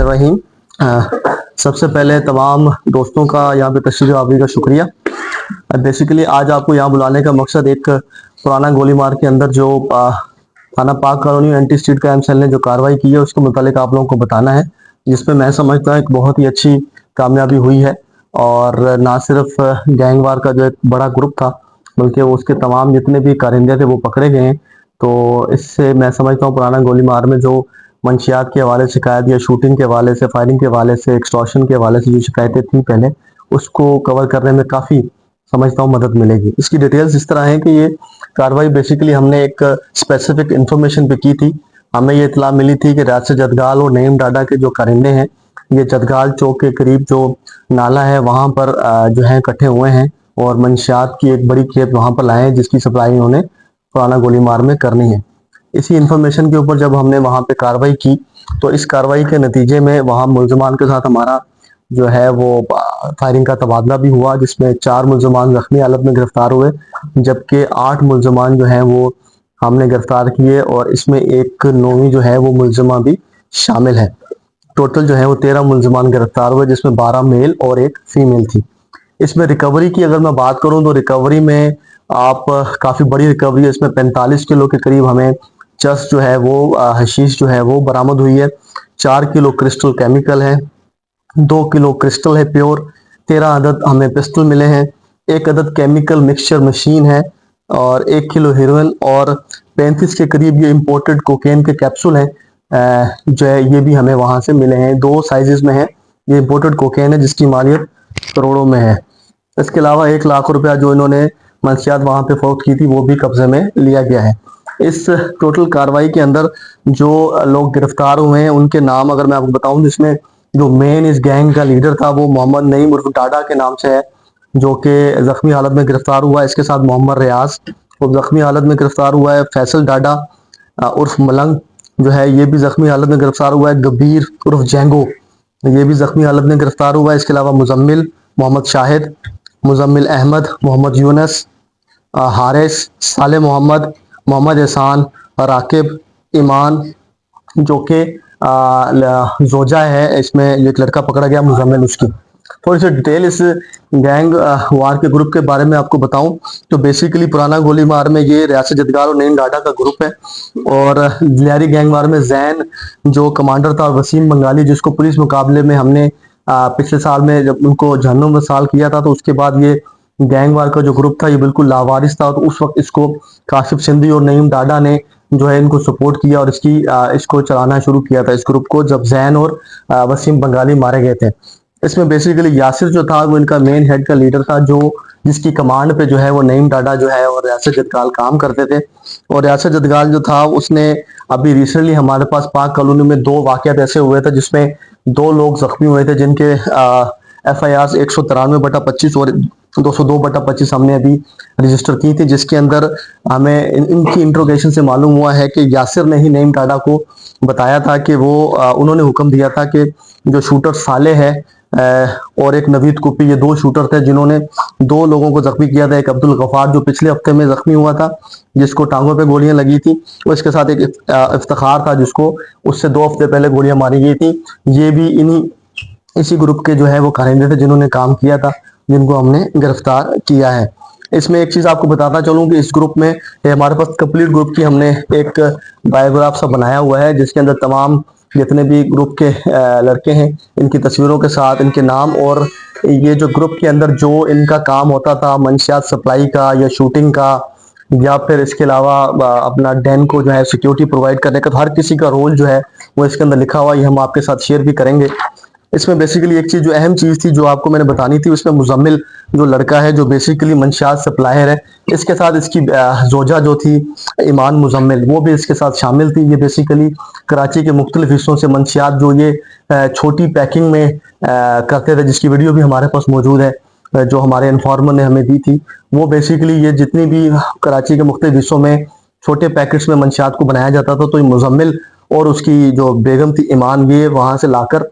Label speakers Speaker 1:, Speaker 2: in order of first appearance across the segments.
Speaker 1: बिस्मिल्लाहिर्रहमानिर्रहीम। सबसे पहले तमाम दोस्तों का यहाँ पे तशरीफ़ आवर का शुक्रिया। बेसिकली आज आपको यहाँ बुलाने का मकसद एक पुराना गोलीमार के अंदर जो थाना Pak colony anti street crime cell ने जो कार्रवाई की है उसके मुतालिक आप लोगों को बताना है, जिसमें मैं समझता हूँ एक बहुत ही अच्छी कामयाबी हुई है। और ना सिर्फ गैंगवार का जो एक बड़ा ग्रुप था बल्कि वो उसके तमाम जितने भी कारिंदे थे वो पकड़े गए हैं। तो इससे मैं समझता हूँ पुराना गोलीमार में जो मंशियात के हवाले से शिकायत या शूटिंग के हवाले से, फायरिंग के हवाले से, एक्सटॉर्शन के हवाले से जो शिकायतें थी पहले, उसको कवर करने में काफ़ी समझता हूँ मदद मिलेगी। इसकी डिटेल्स इस तरह है कि ये कार्रवाई बेसिकली हमने एक स्पेसिफिक इंफॉर्मेशन पे की थी। हमें ये इतला मिली थी कि राशिद जदगाल और नईम डाडा के जो कारिंदे हैं ये जदगाल चौक के करीब जो नाला है वहाँ पर जो है इकट्ठे हुए हैं और मंशियात की एक बड़ी खेत वहाँ पर लाए हैं जिसकी सप्लाई उन्होंने पुराना गोलीमार में करनी है। इसी इंफॉर्मेशन के ऊपर जब हमने वहाँ पे कार्रवाई की तो इस कार्रवाई के नतीजे में वहाँ मुल्जमान के साथ हमारा जो है वो फायरिंग का तबादला भी हुआ, जिसमें 4 मुल्जमान जख्मी हालत में गिरफ्तार हुए जबकि 8 मुल्जमान जो है वो हमने गिरफ्तार किए और इसमें एक नौवीं जो है वो मुल्जमा भी शामिल है। टोटल जो है वो 13 मुल्जमान गिरफ्तार हुए जिसमें 12 मेल और एक फीमेल थी। इसमें रिकवरी की अगर मैं बात करूं तो रिकवरी में आप काफ़ी बड़ी रिकवरी है। इसमें 45 किलो के करीब हमें चरस जो है वो हशीश जो है वो बरामद हुई है। 4 किलो क्रिस्टल केमिकल है, 2 किलो क्रिस्टल है प्योर, 13 अदद हमें पिस्टल मिले हैं, 1 अदद केमिकल मिक्सचर मशीन है और 1 किलो हीरोइन और 35 के करीब ये इम्पोर्टेड कोकेन के कैप्सूल हैं जो है ये भी हमें वहां से मिले हैं। 2 साइजेस में है, ये इम्पोर्टेड कोकेन है जिसकी मालियत करोड़ों में है। इसके अलावा 1 लाख रुपया जो इन्होंने मंशियात वहां पे फरोख्त की थी वो भी कब्जे में लिया गया है। इस टोटल कार्रवाई के अंदर जो लोग गिरफ्तार हुए हैं उनके नाम अगर मैं आपको बताऊं, जिसमें जो मेन इस गैंग का लीडर था वो मोहम्मद नईम उर्फ डाडा के नाम से है जो कि जख्मी हालत में गिरफ्तार हुआ है। इसके साथ मोहम्मद रियाज वो जख्मी हालत में गिरफ्तार हुआ है। फैसल डाडा उर्फ मलंग जो है ये भी जख्मी हालत में गिरफ्तार हुआ है। गबीर उर्फ जेंगो ये भी जख्मी हालत में गिरफ्तार हुआ है। इसके अलावा मुजम्मिल मोहम्मद शाहिद, मुजम्मिल अहमद, मोहम्मद यूनस, हारिस, साले मोहम्मद, मोहम्मद एहसान, राकिब, ईमान जो कि जोजा है। इसमें एक लड़का पकड़ा गया मुजम्मिल, उसकी थोड़ी सी डिटेल इस गैंग वार के ग्रुप के बारे में आपको बताऊं तो बेसिकली पुराना गोलीमार में ये रियासत जदगाल और नईम डाडा का ग्रुप है और लियारी गैंग वार में जैन जो कमांडर था और वसीम बंगाली जिसको पुलिस मुकाबले में हमने पिछले साल में जब उनको जहन्नुम में साल किया था तो उसके बाद ये गैंग वार का जो ग्रुप था ये बिल्कुल लावारिस था। तो उस वक्त इसको काशिफ सिंधी और नईम डाडा ने जो है इनको सपोर्ट किया और इसको चलाना शुरू किया था इस ग्रुप को, जब जैन और वसीम बंगाली मारे गए थे। इसमें बेसिकली यासिर जो था वो इनका मेन हेड का लीडर था, जो जिसकी कमांड पे जो है वो नईम डाडा जो है और रियासत जदगाल काम करते थे। और रियासत जदगाल जो था उसने अभी रिसेंटली हमारे पास पाक कॉलोनी में 2 वाकयात ऐसे हुए थे जिसमें 2 लोग जख्मी हुए थे जिनके FIR 193/25 और 202/25 हमने अभी रजिस्टर की थी, जिसके अंदर हमें इनकी इंट्रोगेशन से मालूम हुआ है कि यासिर ने ही नईम डाडा को बताया था कि वो उन्होंने हुक्म दिया था कि जो शूटर साले है और एक नवीद कुपी, ये 2 शूटर थे जिन्होंने 2 लोगों को जख्मी किया था। एक अब्दुल गफार जो पिछले हफ्ते में जख्मी हुआ था जिसको टांगों पे गोलियां लगी थी, और इसके साथ एक इफ्तिखार था जिसको उससे 2 हफ्ते पहले गोलियां मारी गई थी। ये भी इसी ग्रुप के जो है वो कारिंदे थे जिन्होंने काम किया था, जिनको हमने गिरफ्तार किया है। इसमें एक चीज आपको बताता चलूं कि इस ग्रुप में हमारे पास कंप्लीट ग्रुप की हमने एक बायोग्राफ सा बनाया हुआ है जिसके अंदर तमाम जितने भी ग्रुप के लड़के हैं इनकी तस्वीरों के साथ इनके नाम और ये जो ग्रुप के अंदर जो इनका काम होता था मंशियात सप्लाई का या शूटिंग का या फिर इसके अलावा अपना डैन को जो है सिक्योरिटी प्रोवाइड करने का, तो हर किसी का रोल जो है वो इसके अंदर लिखा हुआ है, ये हम आपके साथ शेयर भी करेंगे। इसमें बेसिकली एक चीज जो अहम चीज थी जो आपको मैंने बतानी थी, उसमें मुजम्मिल जो लड़का है जो बेसिकली मंशियात सप्लायर है, इसके साथ इसकी जोजा जो थी ईमान मुजम्मिल वो भी इसके साथ शामिल थी। ये बेसिकली कराची के मुख्तलिफ हिस्सों से मंशियात जो ये छोटी पैकिंग में करते थे, जिसकी वीडियो भी हमारे पास मौजूद है जो हमारे इन्फॉर्मर ने हमें दी थी। वो बेसिकली ये जितनी भी कराची के मुख्तलिफ हिस्सों में छोटे पैकेट्स में मंशियात को बनाया जाता था, तो ये मुजम्मिल और उसकी जो बेगम थी ईमान ये वहां से लाकर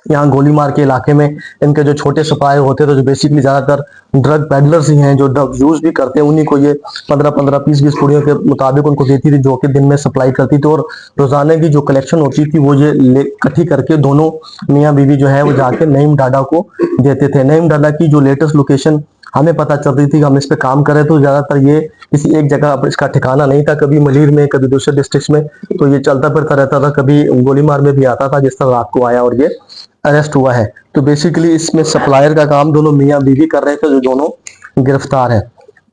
Speaker 1: यहाँ गोलीमार के इलाके में इनके जो छोटे सप्लायर होते थे, जो बेसिकली ज्यादातर ड्रग पेडलर्स ही हैं, जो ड्रग यूज भी करते हैं, उन्हीं को ये 15-15 20-20 पुड़ियों के मुताबिक उनको देती थी, जो कि दिन में सप्लाई करती थी। और रोजाना की जो कलेक्शन होती थी वो ये इकट्ठी करके दोनों मियाँ बीवी जो है वो जाके नईम डाडा को देते थे। नईम डाडा की जो लेटेस्ट लोकेशन हमें पता चल रही थी, हम इस पे काम कर रहे थे, तो ज्यादातर ये किसी एक जगह पर इसका ठिकाना नहीं था, कभी मलीर में, कभी दूसरे डिस्ट्रिक्ट में, तो ये चलता फिरता रहता था, कभी गोलीमार में भी आता था, जिस तरह रात को आया और ये अरेस्ट हुआ है। तो बेसिकली इसमें सप्लायर का काम दोनों मियाँ बीवी कर रहे थे, जो दोनों गिरफ्तार है।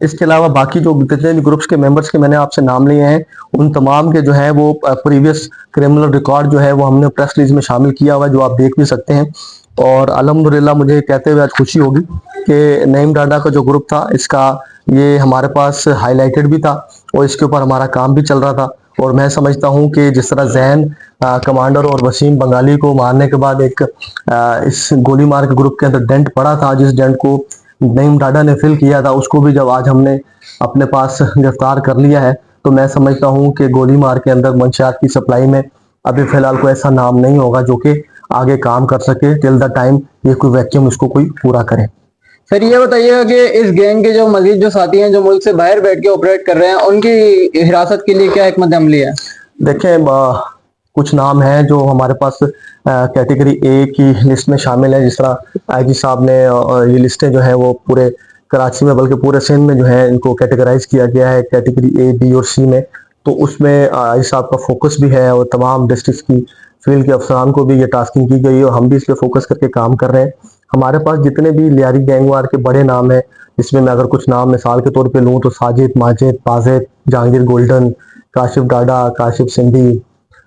Speaker 1: इसके अलावा बाकी जो जितने भी ग्रुप्स के मेंबर्स के मैंने आपसे नाम लिए हैं, उन तमाम के जो है वो प्रीवियस क्रिमिनल रिकॉर्ड जो है वो हमने प्रेस रिलीज में शामिल किया हुआ है, जो आप देख भी सकते हैं। और अल्हम्दुलिल्लाह मुझे कहते हुए आज खुशी होगी कि नईम डाडा का जो ग्रुप था, इसका ये हमारे पास हाईलाइटेड भी था और इसके ऊपर हमारा काम भी चल रहा था। और मैं समझता हूं कि जिस तरह जैन कमांडर और वसीम बंगाली को मारने के बाद एक इस गोली मार के ग्रुप के अंदर डेंट पड़ा था, जिस डेंट को नईम डाडा ने फिल किया था, उसको भी जब आज हमने अपने पास गिरफ्तार कर लिया है, तो मैं समझता हूं कि गोली मार के अंदर मंशियात की सप्लाई में अभी फिलहाल कोई ऐसा नाम नहीं होगा जो कि आगे काम कर सके टिल द टाइम ये कोई वैक्यूम इसको कोई पूरा करे।
Speaker 2: सर ये बताइएगा कि इस गैंग के जो मजीद जो साथी हैं जो मुल्क से बाहर बैठ के ऑपरेट कर रहे हैं, उनकी हिरासत के लिए क्या हिकमत अमली है?
Speaker 1: देखें, कुछ नाम हैं जो हमारे पास कैटेगरी ए की लिस्ट में शामिल है। जिस तरह आईजी साहब ने ये लिस्टें जो है वो पूरे कराची में बल्कि पूरे सिंध में जो है इनको कैटेगराइज किया गया है कैटेगरी ए, बी और सी में। तो उसमें आईजी साहब का फोकस भी है और तमाम डिस्ट्रिक्ट की फील्ड के अफसरान को भी ये टास्किंग की गई है और हम भी इस पर फोकस करके काम कर रहे हैं। हमारे पास जितने भी लियारी गैंगवार के बड़े नाम हैं, जिसमें मैं अगर कुछ नाम मिसाल के तौर पे लूँ तो साजिद, माजिद, पाजिद, जहांगीर गोल्डन, काशिफ डाडा, काशिफ सिंधी,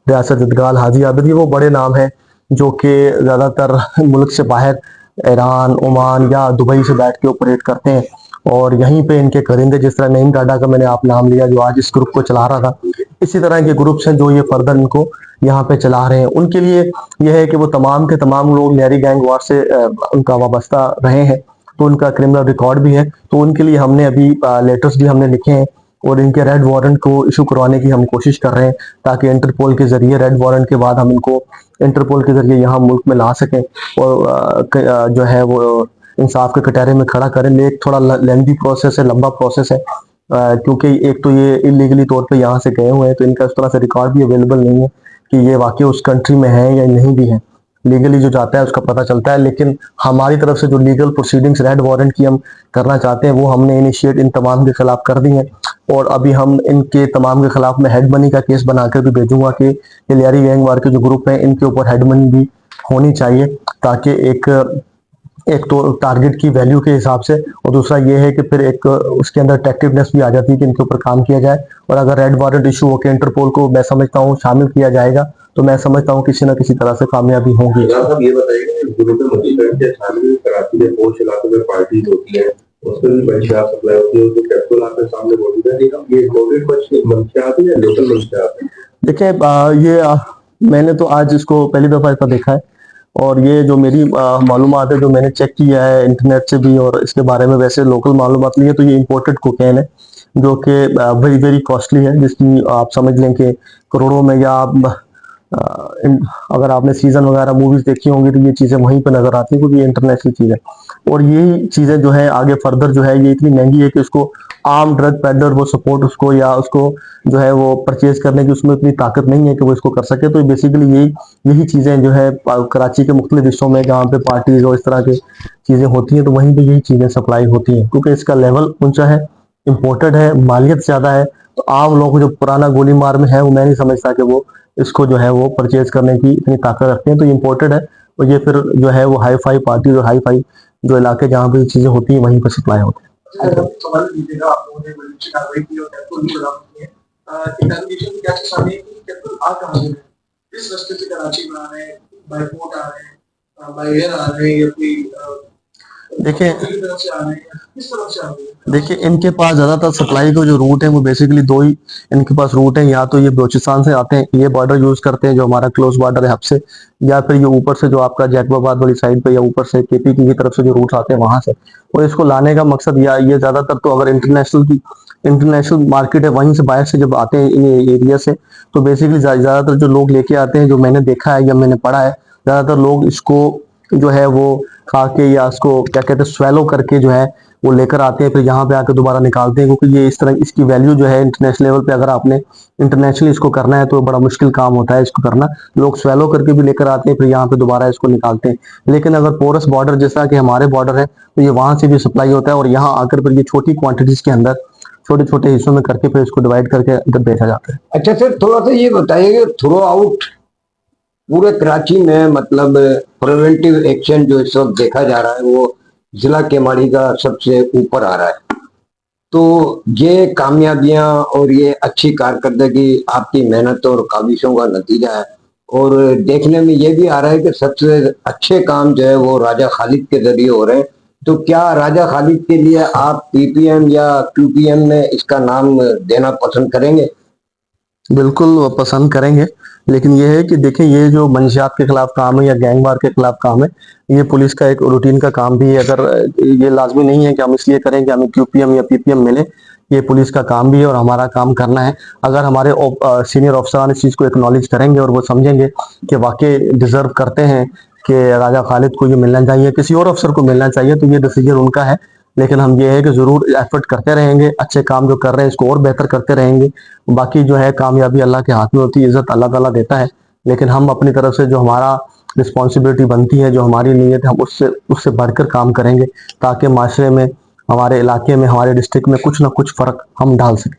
Speaker 1: रियासत इदगाल, हाजी आबिद, ये वो बड़े नाम हैं जो कि ज़्यादातर मुल्क से बाहर ईरान, ओमान या दुबई से बैठ के ऑपरेट करते हैं और यहीं पे इनके करिंदे, जिस तरह नईम डाडा का मैंने आप नाम लिया जो आज इस ग्रुप को चला रहा था, इसी तरह के ग्रुप्स हैं जो ये फर्दर इनको यहाँ पे चला रहे हैं। उनके लिए यह है कि वो तमाम के तमाम लोग लियारी गैंग वार से उनका वाबस्ता रहे हैं, तो उनका क्रिमिनल रिकॉर्ड भी है। तो उनके लिए हमने अभी लेटर्स भी हमने लिखे हैं और इनके रेड वारंट को इशू करवाने की हम कोशिश कर रहे हैं, ताकि इंटरपोल के जरिए रेड वारंट के बाद हम इनको इंटरपोल के जरिए यहाँ मुल्क में ला सकें और जो है वो इंसाफ के कटहरे में खड़ा करें। लेकिन थोड़ा लेंथी प्रोसेस है, लंबा प्रोसेस है, क्योंकि एक तो ये इलीगली तौर पे यहाँ से गए हुए हैं, तो इनका इस तरह से रिकॉर्ड भी अवेलेबल नहीं है कि ये वाकई उस कंट्री में है या नहीं भी है। लीगली जो जाता है उसका पता चलता है, लेकिन हमारी तरफ से जो लीगल प्रोसीडिंग्स रेड वारंट की हम करना चाहते हैं वो हमने इनिशिएट इन तमाम के खिलाफ कर दी हैं। और अभी हम इनके तमाम के खिलाफ में हेड मनी का केस बनाकर भी भेजूंगा कि ये लियारी गैंगवार के जो ग्रुप है इनके ऊपर हेड मनी भी होनी चाहिए, ताकि एक तो टारगेट की वैल्यू के हिसाब से और दूसरा ये है कि फिर एक उसके अंदर अट्रैक्टिवनेस भी आ जाती है कि इनके ऊपर काम किया जाए। और अगर रेड वारंट इशू होकर इंटरपोल को मैं समझता हूँ शामिल किया जाएगा, तो मैं समझता हूँ किसी न किसी तरह से कामयाबी होगी।
Speaker 3: ये बताइए कराची के पोश इलाकों में पार्टीज होती है, उसमें भी मंशियात सप्लाई होती है, तो कैप्सूल आपके सामने मौजूद है, ये कोविड कुछ मंशियात है या लोकल मंशियात है?
Speaker 1: देखिए, मैंने तो आज इसको पहली दफा ऐसा देखा है और ये जो मेरी मालूमात है, जो मैंने चेक किया है इंटरनेट से भी और इसके बारे में वैसे लोकल मालूमात ली है, तो ये इम्पोर्टेड कोकेन है जो कि वेरी वेरी कॉस्टली है, जिसकी आप समझ लें कि करोड़ों में, या आप अगर आपने सीजन वगैरह मूवीज देखी होंगी तो ये चीजें वहीं पे नजर आती है, क्योंकि ये इंटरनेशनल चीज है। और यही चीजें जो है आगे फर्दर जो है ये इतनी महंगी है कि उसको आम ड्रग पेडलर वो सपोर्ट उसको या उसको जो है वो परचेज करने की उसमें इतनी ताकत नहीं है कि वो इसको कर सके। तो बेसिकली यही चीजें जो है कराची के मुख्तलिफ हिस्सों में जहाँ पे पार्टीज और इस तरह की चीजें होती हैं, तो वहीं पे यही चीजें सप्लाई होती हैं, क्योंकि इसका लेवल ऊंचा है, इम्पोर्टेड है, मालियत ज्यादा है। तो आम लोग जो पुराना गोली मार में है वो मैं नहीं समझता कि वो इसको जो है वो परचेज करने की इतनी ताकत रखते हैं। तो इम्पोर्टेड है और ये फिर जो है वो हाई फाई पार्टी और हाई फाई जो इलाके जहाँ पे चीजें होती हैं वहीं पर सप्लाई होती है। देखिए, इनके पास ज्यादातर सप्लाई का जो रूट है वो बेसिकली दो ही इनके पास रूट है, या तो ये बलूचिस्तान से आते हैं, ये बॉर्डर यूज करते हैं जो हमारा क्लोज बॉर्डर है हब से, या फिर ये ऊपर से जो आपका जैकबाबाद वाली साइड पे या ऊपर से केपी की तरफ से जो रूट आते हैं वहां से। और इसको लाने का मकसद या ये ज्यादातर तो अगर इंटरनेशनल मार्केट है वहीं से बाहर से जब आते हैं इन एरिया से, तो बेसिकली ज्यादातर जो लोग लेके आते हैं, जो मैंने देखा है या मैंने पढ़ा है, ज़्यादातर लोग इसको जो है वो खा के या इसको क्या कहते हैं स्वेलो करके जो है वो लेकर आते हैं, फिर यहाँ पे आकर दोबारा निकालते हैं, क्योंकि ये इस तरह इसकी वैल्यू जो है इंटरनेशनल लेवल पे अगर आपने इंटरनेशनली इसको करना है तो बड़ा मुश्किल काम होता है इसको करना। लोग स्वेलो करके भी लेकर आते हैं, फिर यहाँ पे दोबारा इसको निकालते हैं। लेकिन अगर पोरस बॉर्डर जैसा कि हमारे बॉर्डर है तो ये वहां से भी सप्लाई होता है और यहाँ आकर फिर ये छोटी क्वांटिटीज के अंदर छोटे छोटे हिस्सों में करके फिर इसको डिवाइड करके अंदर बेचा जाता है।
Speaker 4: अच्छा सर, थोड़ा सा ये बताइए कि थ्रो आउट पूरे कराची में मतलब प्रिवेंटिव एक्शन जो इस वक्त देखा जा रहा है वो जिला केमाड़ी का सबसे ऊपर आ रहा है। तो ये कामयाबियां और ये अच्छी कारकर्दगी आपकी मेहनत और काविशों का नतीजा है। और देखने में ये भी आ रहा है कि सबसे अच्छे काम जो है वो राजा खालिद के जरिए हो रहे हैं। तो क्या राजा खालिद के लिए आप पीपीएम या क्यूपीएम में इसका नाम देना पसंद करेंगे?
Speaker 1: बिल्कुल वो पसंद करेंगे, लेकिन ये है कि देखिए ये जो मंशियात के खिलाफ काम है या गैंगवार के खिलाफ काम है, ये पुलिस का एक रूटीन का काम भी है। अगर ये लाजमी नहीं है कि हम इसलिए करें कि हमें क्यूपीएम या पीपीएम मिले, ये पुलिस का काम भी है और हमारा काम करना है। अगर हमारे सीनियर अफसरान इस चीज़ को एक्नॉलेज करेंगे और वो समझेंगे कि वाकई डिजर्व करते हैं कि राजा खालिद को ये मिलना चाहिए, किसी और अफसर को मिलना चाहिए, तो ये डिसीजन उनका है। लेकिन हम ये है कि ज़रूर एफर्ट करते रहेंगे, अच्छे काम जो कर रहे हैं इसको और बेहतर करते रहेंगे। बाकी जो है कामयाबी अल्लाह के हाथ में होती है, इज्जत अल्लाह ताला देता है। लेकिन हम अपनी तरफ से जो हमारा रिस्पॉन्सिबिलिटी बनती है, जो हमारी नीयत है, हम उससे बढ़कर काम करेंगे ताकि माशरे में, हमारे इलाके में, हमारे डिस्ट्रिक्ट में कुछ ना कुछ फ़र्क हम डाल सकें।